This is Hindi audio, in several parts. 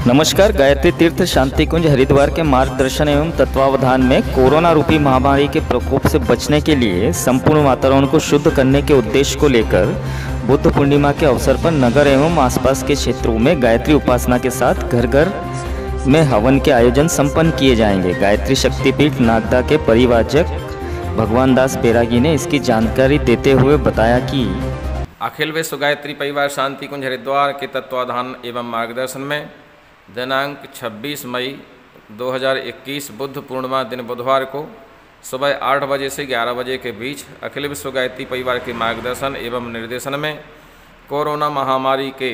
नमस्कार। गायत्री तीर्थ शांति कुंज हरिद्वार के मार्गदर्शन एवं तत्वावधान में कोरोना रूपी महामारी के प्रकोप से बचने के लिए संपूर्ण वातावरण को शुद्ध करने के उद्देश्य को लेकर बुद्ध पूर्णिमा के अवसर पर नगर एवं आसपास के क्षेत्रों में गायत्री उपासना के साथ घर घर में हवन के आयोजन संपन्न किए जाएंगे। गायत्री शक्तिपीठ नागदा के परिवारजक भगवान दास बैरागी ने इसकी जानकारी देते हुए बताया कि अखिल विश्व गायत्री परिवार शांति कुंज हरिद्वार के तत्वाधान एवं मार्गदर्शन में दिनांक 26 मई 2021 बुद्ध पूर्णिमा दिन बुधवार को सुबह 8 बजे से 11 बजे के बीच अखिल विश्व गायत्री परिवार के मार्गदर्शन एवं निर्देशन में कोरोना महामारी के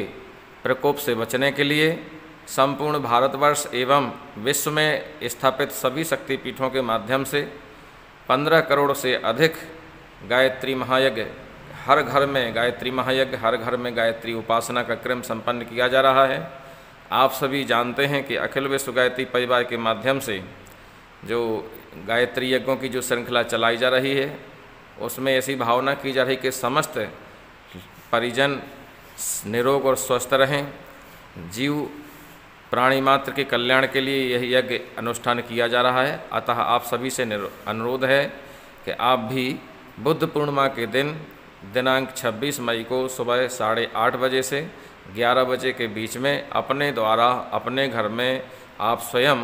प्रकोप से बचने के लिए संपूर्ण भारतवर्ष एवं विश्व में स्थापित सभी शक्तिपीठों के माध्यम से 15 करोड़ से अधिक गायत्री महायज्ञ हर घर में गायत्री महायज्ञ हर घर में गायत्री उपासना का क्रम संपन्न किया जा रहा है। आप सभी जानते हैं कि अखिल विश्व गायत्री परिवार के माध्यम से जो गायत्री यज्ञों की जो श्रृंखला चलाई जा रही है उसमें ऐसी भावना की जा रही कि समस्त परिजन निरोग और स्वस्थ रहें। जीव प्राणी मात्र के कल्याण के लिए यह यज्ञ अनुष्ठान किया जा रहा है। अतः आप सभी से अनुरोध है कि आप भी बुद्ध पूर्णिमा के दिन दिनांक 26 मई को सुबह 8:30 बजे से 11 बजे के बीच में अपने द्वारा अपने घर में आप स्वयं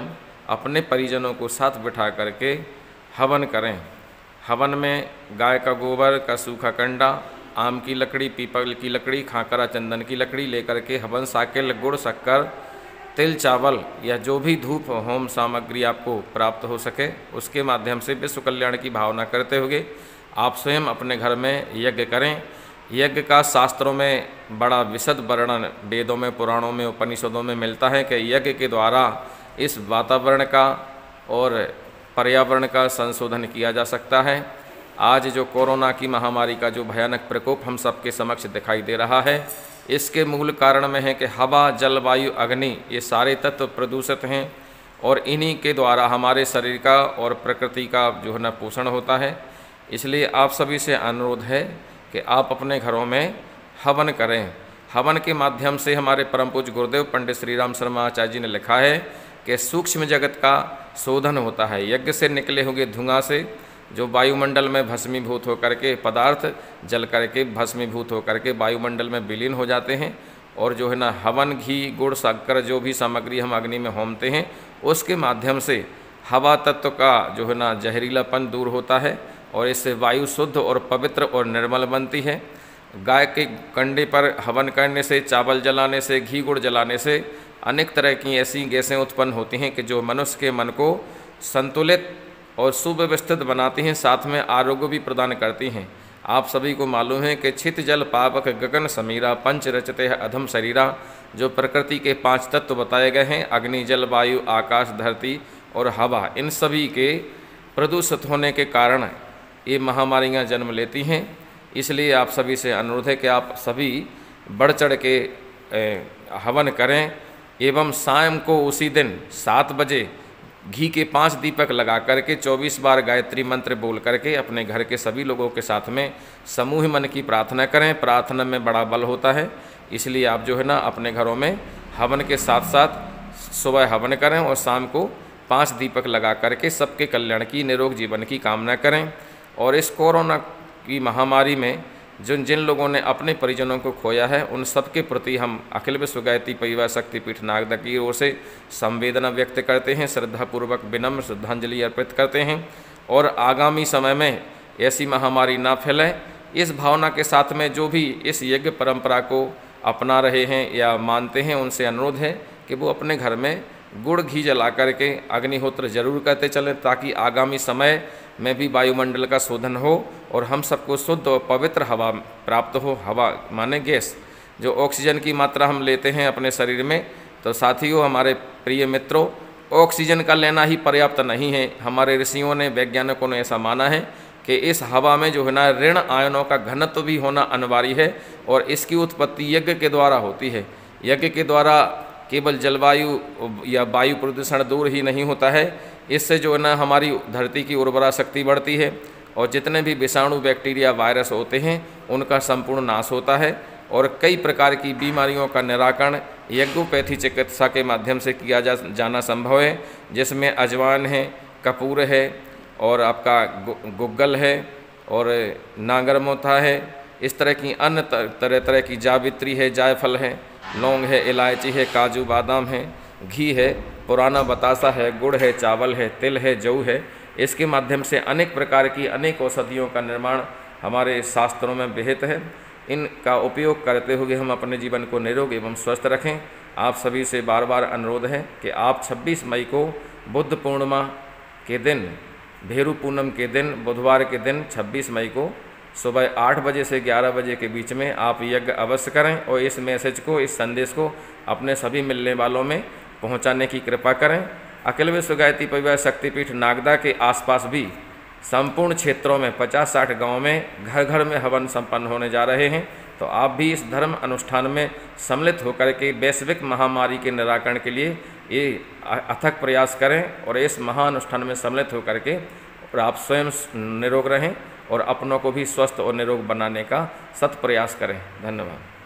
अपने परिजनों को साथ बिठा करके हवन करें। हवन में गाय का गोबर का सूखा कंडा, आम की लकड़ी, पीपल की लकड़ी, खाकरा चंदन की लकड़ी लेकर के हवन साकिल, गुड़, शक्कर, तिल, चावल या जो भी धूप होम सामग्री आपको प्राप्त हो सके उसके माध्यम से विश्व कल्याण की भावना करते हुए आप स्वयं अपने घर में यज्ञ करें। यज्ञ का शास्त्रों में बड़ा विशद वर्णन वेदों में, पुराणों में, उपनिषदों में मिलता है कि यज्ञ के द्वारा इस वातावरण का और पर्यावरण का संशोधन किया जा सकता है। आज जो कोरोना की महामारी का जो भयानक प्रकोप हम सबके समक्ष दिखाई दे रहा है इसके मूल कारण में है कि हवा, जल, वायु, अग्नि ये सारे तत्व प्रदूषित हैं और इन्हीं के द्वारा हमारे शरीर का और प्रकृति का जो है ना पोषण होता है। इसलिए आप सभी से अनुरोध है कि आप अपने घरों में हवन करें। हवन के माध्यम से हमारे परम पूज्य गुरुदेव पंडित श्री राम शर्मा आचार्य जी ने लिखा है कि सूक्ष्म जगत का शोधन होता है। यज्ञ से निकले हुए धुआं से जो वायुमंडल में भस्मीभूत होकर के पदार्थ जल करके भस्मीभूत होकर के वायुमंडल में विलीन हो जाते हैं और जो है ना हवन, घी, गुड़, शक्कर जो भी सामग्री हम अग्नि में होमते हैं उसके माध्यम से हवा तत्व का जो है ना जहरीलापन दूर होता है और इससे वायु शुद्ध और पवित्र और निर्मल बनती है। गाय के कंडे पर हवन करने से, चावल जलाने से, घी गुड़ जलाने से अनेक तरह की ऐसी गैसें उत्पन्न होती हैं कि जो मनुष्य के मन को संतुलित और सुव्यवस्थित बनाती हैं, साथ में आरोग्य भी प्रदान करती हैं। आप सभी को मालूम है कि छित जल पावक गगन समीरा पंच रचते अधम शरीरा, जो प्रकृति के 5 तत्व बताए गए हैं, अग्नि, जल, वायु, आकाश, धरती और हवा, इन सभी के प्रदूषित होने के कारण ये महामारियाँ जन्म लेती हैं। इसलिए आप सभी से अनुरोध है कि आप सभी बढ़ चढ़ के हवन करें एवं शाम को उसी दिन 7 बजे घी के 5 दीपक लगा करके 24 बार गायत्री मंत्र बोल करके अपने घर के सभी लोगों के साथ में समूह मन की प्रार्थना करें। प्रार्थना में बड़ा बल होता है, इसलिए आप जो है ना अपने घरों में हवन के साथ साथ सुबह हवन करें और शाम को 5 दीपक लगा करके सबके कल्याण की, निरोग जीवन की कामना करें। और इस कोरोना की महामारी में जिन लोगों ने अपने परिजनों को खोया है उन सबके प्रति हम अखिल विश्व गायत्री परिवार शक्तिपीठ नागदा की ओर से संवेदना व्यक्त करते हैं, श्रद्धापूर्वक विनम्र श्रद्धांजलि अर्पित करते हैं और आगामी समय में ऐसी महामारी ना फैले इस भावना के साथ में जो भी इस यज्ञ परंपरा को अपना रहे हैं या मानते हैं उनसे अनुरोध है कि वो अपने घर में गुड़, घी जला करके अग्निहोत्र जरूर करते चलें ताकि आगामी समय में भी वायुमंडल का शोधन हो और हम सबको शुद्ध और पवित्र हवा प्राप्त हो। हवा माने गैस, जो ऑक्सीजन की मात्रा हम लेते हैं अपने शरीर में, तो साथियों, हमारे प्रिय मित्रों, ऑक्सीजन का लेना ही पर्याप्त नहीं है। हमारे ऋषियों ने, वैज्ञानिकों ने ऐसा माना है कि इस हवा में जो है ना ऋण आयनों का घनत्व भी होना अनिवार्य है और इसकी उत्पत्ति यज्ञ के द्वारा होती है। यज्ञ के द्वारा केवल जलवायु या वायु प्रदूषण दूर ही नहीं होता है, इससे जो है ना हमारी धरती की उर्वरा शक्ति बढ़ती है और जितने भी विषाणु, बैक्टीरिया, वायरस होते हैं उनका संपूर्ण नाश होता है। और कई प्रकार की बीमारियों का निराकरण यज्ञोपैथी चिकित्सा के माध्यम से किया जाना संभव है, जिसमें अजवाइन है, कपूर है और आपका गुग्गल है और नागरमोथा है। इस तरह की अन्य तरह तरह की जावित्री है, जायफल है, लौंग है, इलायची है, काजू बादाम है, घी है, पुराना बतासा है, गुड़ है, चावल है, तिल है, जौ है। इसके माध्यम से अनेक प्रकार की अनेक औषधियों का निर्माण हमारे शास्त्रों में विहित है। इनका उपयोग करते हुए हम अपने जीवन को निरोग एवं स्वस्थ रखें। आप सभी से बार बार अनुरोध है कि आप 26 मई को बुद्ध पूर्णिमा के दिन, भेरू पूनम के दिन, बुधवार के दिन 26 मई को सुबह 8 बजे से 11 बजे के बीच में आप यज्ञ अवश्य करें और इस मैसेज को, इस संदेश को अपने सभी मिलने वालों में पहुंचाने की कृपा करें। अखिल विश्व गायत्री परिवार शक्तिपीठ नागदा के आसपास भी संपूर्ण क्षेत्रों में 50-60 गाँव में घर घर में हवन संपन्न होने जा रहे हैं। तो आप भी इस धर्म अनुष्ठान में सम्मिलित होकर के वैश्विक महामारी के निराकरण के लिए ये अथक प्रयास करें और इस महाअनुष्ठान में सम्मिलित होकर के और आप स्वयं निरोग रहें और अपनों को भी स्वस्थ और निरोग बनाने का सत प्रयास करें। धन्यवाद।